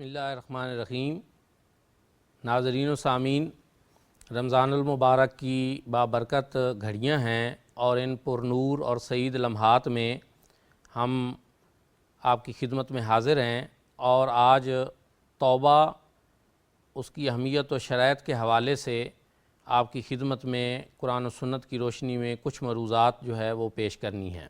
اللہ الرحمن الرحیم۔ ناظرین و سامعین، رمضان المبارک کی بابرکت گھڑیاں ہیں اور ان پر نور اور سعید لمحات میں ہم آپ کی خدمت میں حاضر ہیں، اور آج توبہ، اس کی اہمیت و شرائط کے حوالے سے آپ کی خدمت میں قرآن و سنت کی روشنی میں کچھ مروزات جو ہے وہ پیش کرنی ہیں۔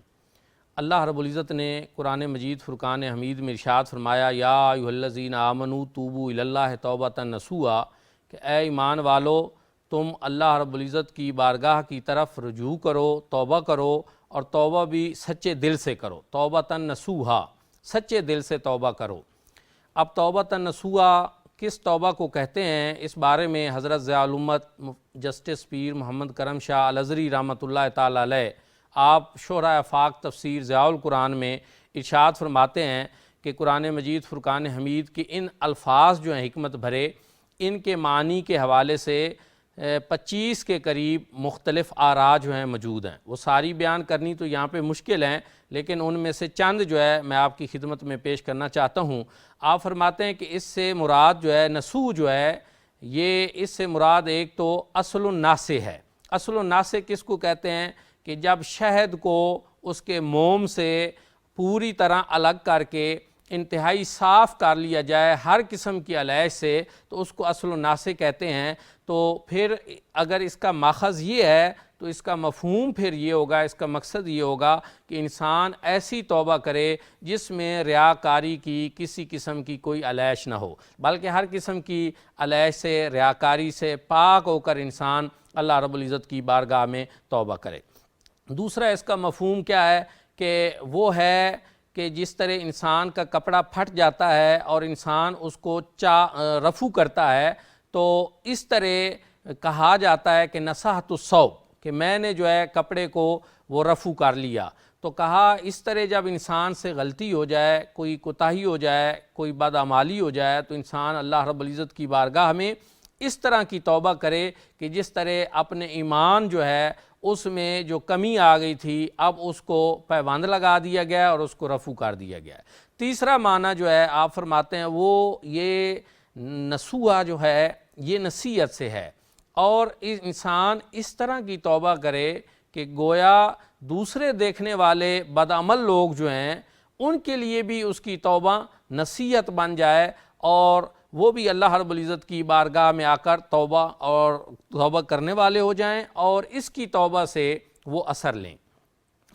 اللہ رب العزت نے قرآن مجید فرقان حمید میں ارشاد فرمایا، یا ایھا الذین آمنوا توبوا الی اللہ توبۃ نصوحا، کہ اے ایمان والو تم اللہ رب العزت کی بارگاہ کی طرف رجوع کرو، توبہ کرو، اور توبہ بھی سچے دل سے کرو، توبۃ نصوحا، سچے دل سے توبہ کرو۔ اب توبۃ نصوحا کس توبہ کو کہتے ہیں، اس بارے میں حضرت ضیاء الامت جسٹس پیر محمد کرم شاہ الازہری رحمۃ اللہ تعالی علیہ آپ شہرۂ آفاق تفسیر ضیاء القرآن میں ارشاد فرماتے ہیں کہ قرآن مجید فرقان حمید کے ان الفاظ جو ہیں حکمت بھرے، ان کے معنی کے حوالے سے 25 کے قریب مختلف آراء جو ہیں موجود ہیں۔ وہ ساری بیان کرنی تو یہاں پہ مشکل ہیں، لیکن ان میں سے چند جو ہے میں آپ کی خدمت میں پیش کرنا چاہتا ہوں۔ آپ فرماتے ہیں کہ اس سے مراد جو ہے نسوح جو ہے، یہ اس سے مراد ایک تو اصل الناسے ہے۔ اصل الناسے کس کو کہتے ہیں کہ جب شہد کو اس کے موم سے پوری طرح الگ کر کے انتہائی صاف کر لیا جائے ہر قسم کی الائش سے، تو اس کو اصل الناسے کہتے ہیں۔ تو پھر اگر اس کا ماخذ یہ ہے تو اس کا مفہوم پھر یہ ہوگا، اس کا مقصد یہ ہوگا کہ انسان ایسی توبہ کرے جس میں ریاکاری کی کسی قسم کی کوئی الائش نہ ہو، بلکہ ہر قسم کی الائش سے، ریاکاری سے پاک ہو کر انسان اللہ رب العزت کی بارگاہ میں توبہ کرے۔ دوسرا اس کا مفہوم کیا ہے کہ وہ ہے کہ جس طرح انسان کا کپڑا پھٹ جاتا ہے اور انسان اس کو رفو کرتا ہے، تو اس طرح کہا جاتا ہے کہ نصحت الثوب، کہ میں نے جو ہے کپڑے کو وہ رفو کر لیا۔ تو کہا اس طرح جب انسان سے غلطی ہو جائے، کوئی کوتاہی ہو جائے، کوئی بدعمالی ہو جائے، تو انسان اللہ رب العزت کی بارگاہ میں اس طرح کی توبہ کرے کہ جس طرح اپنے ایمان جو ہے اس میں جو کمی آ گئی تھی، اب اس کو پیوند لگا دیا گیا اور اس کو رفو کر دیا گیا ہے۔ تیسرا معنی جو ہے آپ فرماتے ہیں وہ یہ نصوحا جو ہے یہ نصیحت سے ہے، اور انسان اس طرح کی توبہ کرے کہ گویا دوسرے دیکھنے والے بدعمل لوگ جو ہیں ان کے لیے بھی اس کی توبہ نصیحت بن جائے، اور وہ بھی اللہ رب العزت کی بارگاہ میں آ کر توبہ کرنے والے ہو جائیں اور اس کی توبہ سے وہ اثر لیں۔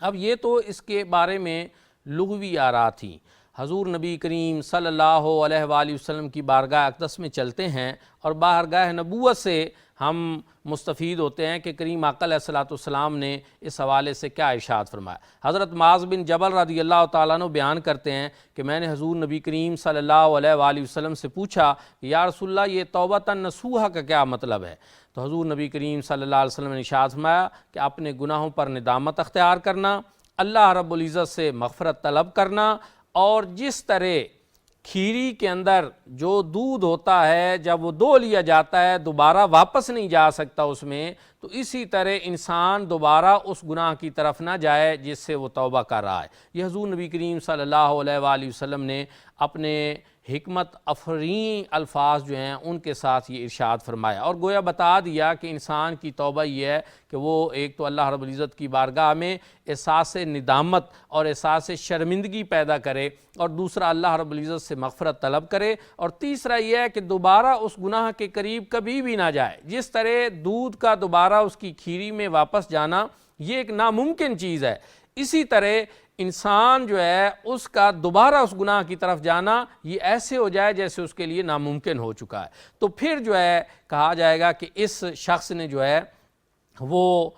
اب یہ تو اس کے بارے میں لغوی آراء تھیں۔ حضور نبی کریم صلی اللہ علیہ وآلہ وسلم کی بارگاہ اقدس میں چلتے ہیں اور بارگاہ نبوت سے ہم مستفید ہوتے ہیں کہ کریم آقا علیہ الصلوۃ والسلام نے اس حوالے سے کیا ارشاد فرمایا۔ حضرت معاذ بن جبل رضی اللہ تعالیٰ عنہ بیان کرتے ہیں کہ میں نے حضور نبی کریم صلی اللہ علیہ وآلہ وسلم سے پوچھا کہ یا رسول اللہ یہ توبۃ نصوحا کا کیا مطلب ہے؟ تو حضور نبی کریم صلی اللہ علیہ وسلم نے ارشاد فرمایا کہ اپنے گناہوں پر ندامت اختیار کرنا، اللہ رب العزت سے مغفرت طلب کرنا، اور جس طرح کھیری کے اندر جو دودھ ہوتا ہے جب وہ دو لیا جاتا ہے دوبارہ واپس نہیں جا سکتا اس میں، تو اسی طرح انسان دوبارہ اس گناہ کی طرف نہ جائے جس سے وہ توبہ کر رہا ہے۔ یہ حضور نبی کریم صلی اللہ علیہ وآلہ وسلم نے اپنے حکمت افرین الفاظ جو ہیں ان کے ساتھ یہ ارشاد فرمایا، اور گویا بتا دیا کہ انسان کی توبہ یہ ہے کہ وہ ایک تو اللہ رب العزت کی بارگاہ میں احساس ندامت اور احساس شرمندگی پیدا کرے، اور دوسرا اللہ رب العزت سے مغفرت طلب کرے، اور تیسرا یہ ہے کہ دوبارہ اس گناہ کے قریب کبھی بھی نہ جائے۔ جس طرح دودھ کا دوبارہ اس کی کھیری میں واپس جانا یہ ایک ناممکن چیز ہے، اسی طرح انسان جو ہے اس کا دوبارہ اس گناہ کی طرف جانا یہ ایسے ہو جائے جیسے اس کے لیے ناممکن ہو چکا ہے۔ تو پھر جو ہے کہا جائے گا کہ اس شخص نے جو ہے وہ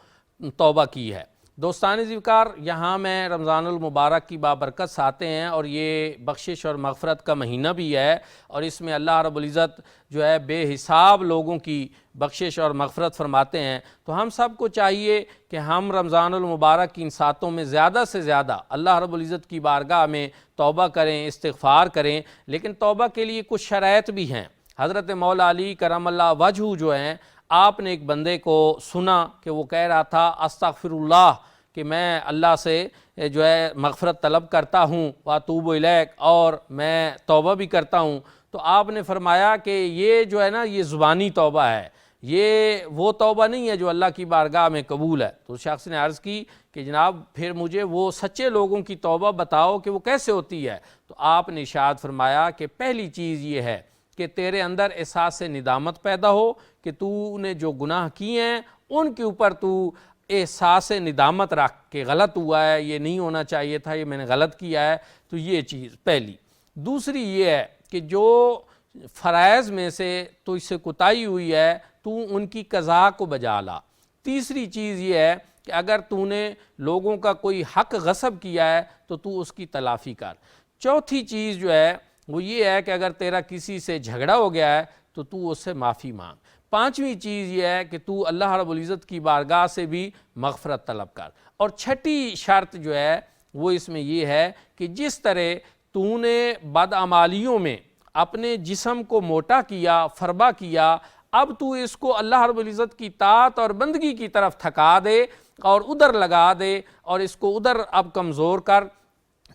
توبہ کی ہے۔ دوستان ذوالفقار، یہاں میں رمضان المبارک کی بابرکت ساتیں ہیں، اور یہ بخشش اور مغفرت کا مہینہ بھی ہے، اور اس میں اللہ رب العزت جو ہے بے حساب لوگوں کی بخشش اور مغفرت فرماتے ہیں۔ تو ہم سب کو چاہیے کہ ہم رمضان المبارک کی ان ساتوں میں زیادہ سے زیادہ اللہ رب العزت کی بارگاہ میں توبہ کریں، استغفار کریں، لیکن توبہ کے لیے کچھ شرائط بھی ہیں۔ حضرت مولا علی کرم اللہ وجہہ جو ہیں، آپ نے ایک بندے کو سنا کہ وہ کہہ رہا تھا استغفر اللہ، کہ میں اللہ سے جو ہے مغفرت طلب کرتا ہوں واتوب الیک، اور میں توبہ بھی کرتا ہوں۔ تو آپ نے فرمایا کہ یہ جو ہے نا یہ زبانی توبہ ہے، یہ وہ توبہ نہیں ہے جو اللہ کی بارگاہ میں قبول ہے۔ تو شخص نے عرض کی کہ جناب پھر مجھے وہ سچے لوگوں کی توبہ بتاؤ کہ وہ کیسے ہوتی ہے۔ تو آپ نے ارشاد فرمایا کہ پہلی چیز یہ ہے کہ تیرے اندر احساس ندامت پیدا ہو کہ تو نے جو گناہ کیے ہیں ان کے اوپر تو احساس ندامت رکھ کہ غلط ہوا ہے، یہ نہیں ہونا چاہیے تھا، یہ میں نے غلط کیا ہے۔ تو یہ چیز پہلی۔ دوسری یہ ہے کہ جو فرائض میں سے تو اس سے کوتاہی ہوئی ہے تو ان کی قضا کو بجا لا۔ تیسری چیز یہ ہے کہ اگر تو نے لوگوں کا کوئی حق غصب کیا ہے تو اس کی تلافی کر۔ چوتھی چیز جو ہے وہ یہ ہے کہ اگر تیرا کسی سے جھگڑا ہو گیا ہے تو اس سے معافی مانگ۔ پانچویں چیز یہ ہے کہ تو اللہ رب العزت کی بارگاہ سے بھی مغفرت طلب کر۔ اور چھٹی شرط جو ہے وہ اس میں یہ ہے کہ جس طرح تو نے بدعمالیوں میں اپنے جسم کو موٹا کیا، فربا کیا، اب تو اس کو اللہ رب العزت کی طاعت اور بندگی کی طرف تھکا دے اور ادھر لگا دے اور اس کو ادھر اب کمزور کر۔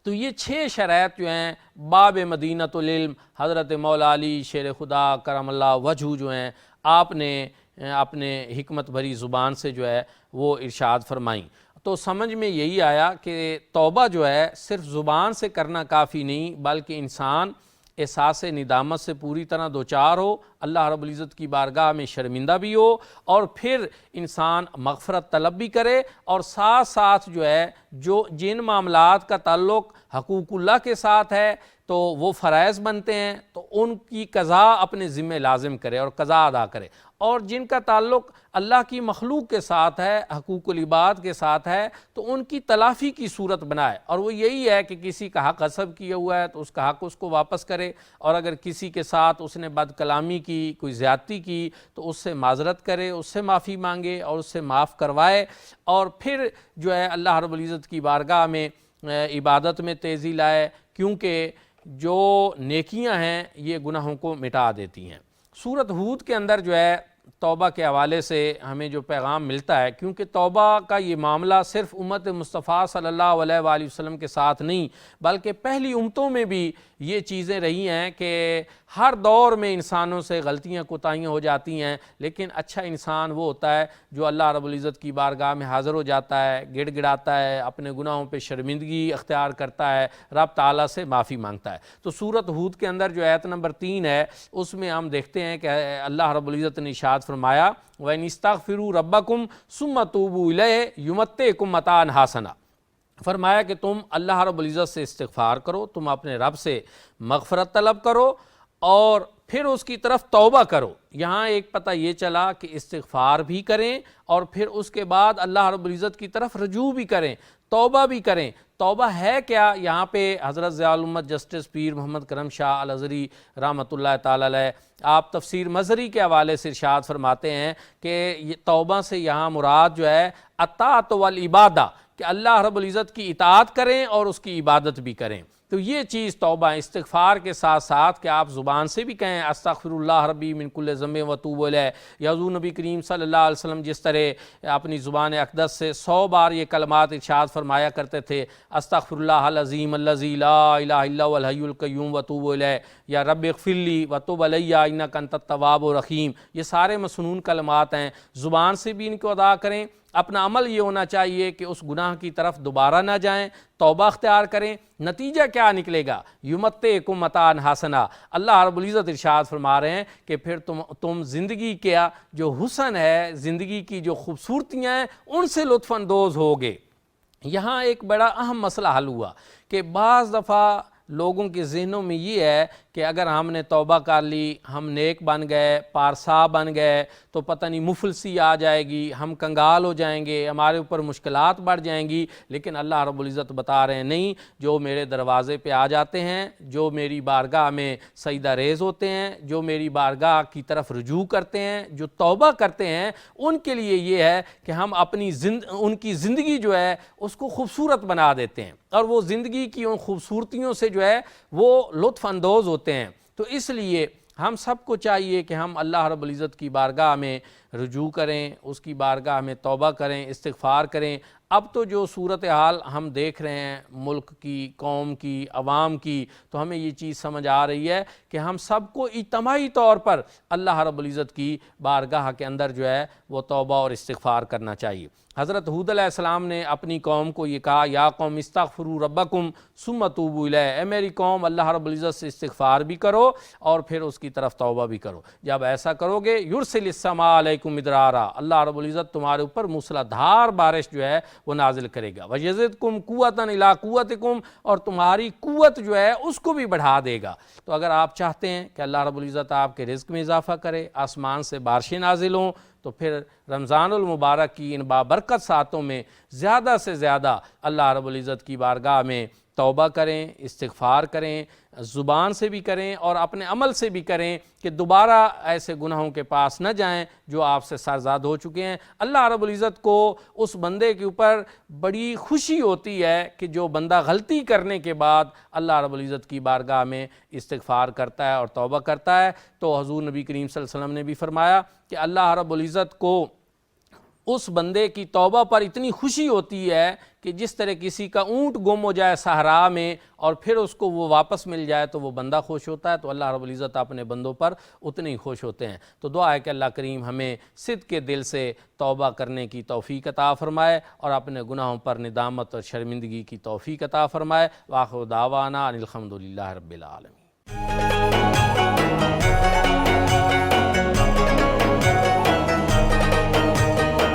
تو یہ 6 شرائط جو ہیں باب مدینۃ العلم حضرت مولا علی شیر خدا کرم اللہ وجہہ جو ہیں آپ نے اپنے حکمت بھری زبان سے جو ہے وہ ارشاد فرمائیں۔ تو سمجھ میں یہی آیا کہ توبہ جو ہے صرف زبان سے کرنا کافی نہیں، بلکہ انسان احساس ندامت سے پوری طرح دوچار ہو، اللہ رب العزت کی بارگاہ میں شرمندہ بھی ہو، اور پھر انسان مغفرت طلب بھی کرے، اور ساتھ ساتھ جو ہے جن معاملات کا تعلق حقوق اللہ کے ساتھ ہے تو وہ فرائض بنتے ہیں تو ان کی قضا اپنے ذمہ لازم کرے اور قضا ادا کرے، اور جن کا تعلق اللہ کی مخلوق کے ساتھ ہے، حقوق العباد کے ساتھ ہے، تو ان کی تلافی کی صورت بنائے۔ اور وہ یہی ہے کہ کسی کا حق غصب کیا ہوا ہے تو اس کا حق اس کو واپس کرے، اور اگر کسی کے ساتھ اس نے بد کلامی کی، کوئی زیادتی کی، تو اس سے معذرت کرے، اس سے معافی مانگے اور اس سے معاف کروائے، اور پھر جو ہے اللہ رب العزت کی بارگاہ میں عبادت میں تیزی لائے، کیونکہ جو نیکیاں ہیں یہ گناہوں کو مٹا دیتی ہیں۔ سورۃ ہود کے اندر جو ہے توبہ کے حوالے سے ہمیں جو پیغام ملتا ہے، کیونکہ توبہ کا یہ معاملہ صرف امت مصطفیٰ صلی اللہ علیہ وآلہ وسلم کے ساتھ نہیں بلکہ پہلی امتوں میں بھی یہ چیزیں رہی ہیں کہ ہر دور میں انسانوں سے غلطیاں کوتاہیاں ہو جاتی ہیں، لیکن اچھا انسان وہ ہوتا ہے جو اللہ رب العزت کی بارگاہ میں حاضر ہو جاتا ہے، گڑ گڑاتا ہے، اپنے گناہوں پہ شرمندگی اختیار کرتا ہے، رب تعالیٰ سے معافی مانگتا ہے۔ تو سورۃ ہود کے اندر جو آیت نمبر 3 ہے اس میں ہم دیکھتے ہیں کہ اللہ رب العزت نے ارشاد فرمایا وَإِنِ اسْتَغْفِرُوا رَبَّكُمْ ثُمَّ تُوبُوا إِلَيْهِ يُمَتِّعْكُمْ مَتَاعًا حَسَنًا۔ فرمایا کہ تم اللہ رب العزت سے استغفار کرو، تم اپنے رب سے مغفرت طلب کرو اور پھر اس کی طرف توبہ کرو۔ یہاں ایک پتہ یہ چلا کہ استغفار بھی کریں اور پھر اس کے بعد اللہ رب العزت کی طرف رجوع بھی کریں، توبہ بھی کریں۔ توبہ ہے کیا؟ یہاں پہ حضرت ضیاء الامت جسٹس پیر محمد کرم شاہ الازہری رحمۃ اللہ تعالی علیہ آپ تفسیر مظہری کے حوالے سے ارشاد فرماتے ہیں کہ یہ توبہ سے یہاں مراد جو ہے الطاعۃ والعبادہ، کہ اللہ رب العزت کی اطاعت کریں اور اس کی عبادت بھی کریں۔ تو یہ چیز توبہ استغفار کے ساتھ ساتھ کہ آپ زبان سے بھی کہیں استغفر اللہ ربی من کل ذنب واتوب الیہ، یا حضور نبی کریم صلی اللہ علیہ وسلم جس طرح اپنی زبان اقدس سے 100 بار یہ کلمات ارشاد فرمایا کرتے تھے، استغفر اللہ العظیم الذی لا الہ الا هو الحی القیوم واتوب الیہ، یا رب اغفر لی وتب علی انک انت التواب الرحیم، یہ سارے مسنون کلمات ہیں، زبان سے بھی ان کو ادا کریں۔ اپنا عمل یہ ہونا چاہیے کہ اس گناہ کی طرف دوبارہ نہ جائیں، توبہ اختیار کریں۔ نتیجہ کیا نکلے گا؟ یمتعکم متاعا حسنا، اللہ رب العزت ارشاد فرما رہے ہیں کہ پھر تم زندگی کا جو حسن ہے، زندگی کی جو خوبصورتیاں ہیں ان سے لطف اندوز ہوگے۔ یہاں ایک بڑا اہم مسئلہ حل ہوا کہ بعض دفعہ لوگوں کے ذہنوں میں یہ ہے کہ اگر ہم نے توبہ کر لی، ہم نیک بن گئے، پارسا بن گئے، تو پتہ نہیں مفلسی آ جائے گی، ہم کنگال ہو جائیں گے، ہمارے اوپر مشکلات بڑھ جائیں گی۔ لیکن اللہ رب العزت بتا رہے ہیں نہیں، جو میرے دروازے پہ آ جاتے ہیں، جو میری بارگاہ میں سجدہ ریز ہوتے ہیں، جو میری بارگاہ کی طرف رجوع کرتے ہیں، جو توبہ کرتے ہیں، ان کے لیے یہ ہے کہ ہم ان کی زندگی جو ہے اس کو خوبصورت بنا دیتے ہیں، اور وہ زندگی کی ان خوبصورتیوں سے جو ہے وہ لطف اندوز ہوتے ہیں۔ تو اس لیے ہم سب کو چاہیے کہ ہم اللہ رب العزت کی بارگاہ میں رجوع کریں، اس کی بارگاہ میں توبہ کریں، استغفار کریں۔ اب تو جو صورتحال ہم دیکھ رہے ہیں ملک کی، قوم کی، عوام کی، تو ہمیں یہ چیز سمجھ آ رہی ہے کہ ہم سب کو اجتماعی طور پر اللہ رب العزت کی بارگاہ کے اندر جو ہے وہ توبہ اور استغفار کرنا چاہیے۔ حضرت ہود علیہ السلام نے اپنی قوم کو یہ کہا، یا قوم استغفروا ربکم ثم توبوا الیہ، اے میری قوم اللہ رب العزت سے استغفار بھی کرو اور پھر اس کی طرف توبہ بھی کرو۔ جب ایسا کرو گے یرسل السماء علیکم مدرارا، اللہ رب العزت تمہارے اوپر موسلا دھار بارش جو ہے وہ نازل کرے گا، وَيَزِدْكُمْ قُوَّةً إِلَىٰ قُوَّتِكُمْ، اور تمہاری قوت جو ہے اس کو بھی بڑھا دے گا۔ تو اگر آپ چاہتے ہیں کہ اللہ رب العزت آپ کے رزق میں اضافہ کرے، آسمان سے بارشیں نازل ہوں، تو پھر رمضان المبارک کی ان بابرکت ساعتوں میں زیادہ سے زیادہ اللہ رب العزت کی بارگاہ میں توبہ کریں، استغفار کریں، زبان سے بھی کریں اور اپنے عمل سے بھی کریں کہ دوبارہ ایسے گناہوں کے پاس نہ جائیں جو آپ سے سرزاد ہو چکے ہیں۔ اللہ رب العزت کو اس بندے کے اوپر بڑی خوشی ہوتی ہے کہ جو بندہ غلطی کرنے کے بعد اللہ رب العزت کی بارگاہ میں استغفار کرتا ہے اور توبہ کرتا ہے۔ تو حضور نبی کریم صلی اللہ علیہ وسلم نے بھی فرمایا کہ اللہ رب العزت کو اس بندے کی توبہ پر اتنی خوشی ہوتی ہے کہ جس طرح کسی کا اونٹ گم ہو جائے صحرا میں اور پھر اس کو وہ واپس مل جائے تو وہ بندہ خوش ہوتا ہے، تو اللہ رب العزت اپنے بندوں پر اتنے ہی خوش ہوتے ہیں۔ تو دعا ہے کہ اللہ کریم ہمیں صدق کے دل سے توبہ کرنے کی توفیق عطا فرمائے اور اپنے گناہوں پر ندامت اور شرمندگی کی توفیق عطا فرمائے۔ وآخر دعوانا ان الحمد للہ رب العالمین۔